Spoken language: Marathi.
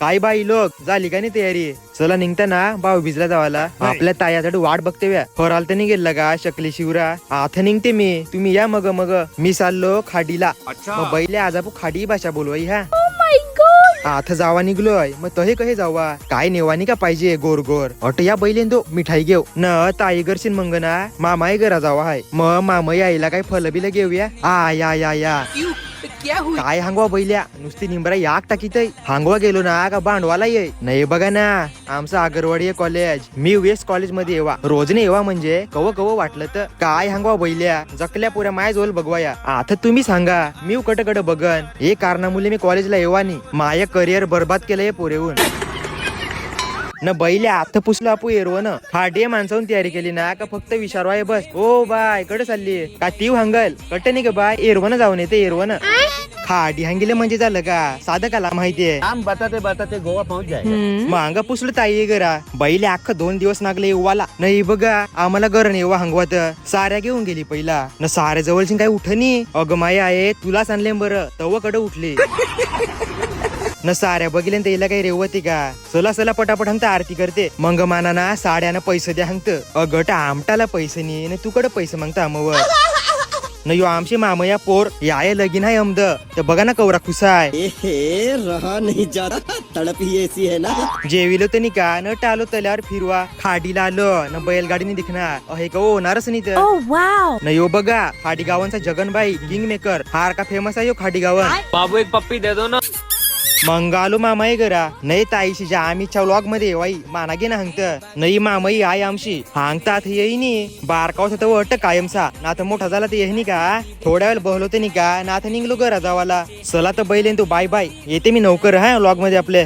काय बाई लोक झाली का नाही तयारी? चला निघता ना भाऊ भिजला जावाला. आपल्या तायासाठी वाट बघते व्या. फराल तर निघेल का शकली शिवरा? आता निघते मी, तुम्ही या मग. मी चाललो खाडीला. मग बैले आज आपण खाडी भाषा बोलवाई हा. आता जावा निघलोय. मग तहे कहे जावा? काय नेवानी का पाहिजे गोर गोर? अट या बैलेन दो मिठाई घेऊ न ताई गरशीन मंग ना मामाई घरा जावा हाय. मग मामाई आईला काय फल बिल घेऊया. या काय हांगवा बैल्या नुसती निंबरा याक टाकीत हांगवा गेलो ना का भांडवाला ये नाही. बघा ना आमचं आगरवाडी कॉलेज, मी वेस्ट कॉलेज मध्ये येवा रोज नाही येवा म्हणजे कव वाटलं तर. काय हांगवा बैल्या जकल्या पुऱ्या माय जोल बघवाया. आता तुम्ही सांगा मी कट बघन हे कारणामुळे मी कॉलेजला येवा नाही. माय करिअर बर्बाद केलंय पोरेहून न. बैले आता पुसलो आपू एरव न खाडे माणसाहून तयारी केली ना का फक्त विचारवाय बस. ओ बाय कडे चालली का ती हंगल कट नाही का बाय एरवन जाऊन येते एरवन. खाडी हंगिले म्हणजे झालं का साधं काला माहितीये. बताते गोवा पहुंच जाएगा. मांगा पुसलं ताई घरा. बैले अख्खा 2 दिवस नागले येवाला नाही. बघा आम्हाला गरण येवा हंगवात साऱ्या घेऊन गेली पहिला न. साऱ्या जवळची काय उठनी. अगं माय आहे तुलाच आणले बरं तव कडे उठली न. साऱ्या बघिले त्याला काही रेवती का. चला पटापट हंगता आरती करते. मंग मानाना साड्यानं पैसे द्या हंगत. अगट आमटाला पैसे नाही तुकडे पैसे मागता आमवर न. यो आमचे मामया पोर याय लगीन आहे अमद तर बघा ना कवरा खुसाय. रहा नहीं जा रहा, तड़प ही ऐसी है ना. जेविलो तर का न टालो तल्यावर फिरवा. खाडीला आलो न बैलगाडीने दिखणार हे का होणारच नाही तर. न यो बघा खाडी गावांचा जगनबाई किंग मेकर हार का फेमस आहे यो खाडी गावन. बाबू एक पप्पी दे दो ना. मंगालो मामाई घरा नाही ताईशी ज्या आम्हीच्या व्लॉग मध्ये वाई माना घे ना हंगत नाही. मामाई आई आमशी हांगतात येईनी बारकावत होतं वट कायमचा ना. आता मोठा झाला तर येईनी का थोड्या वेळ बहलो तर नाही का ना. आता निघलो घरा जावाला. चला तर बैलेन तू बाय बाय येते मी नौकर हा व्लॉग मध्ये आपले.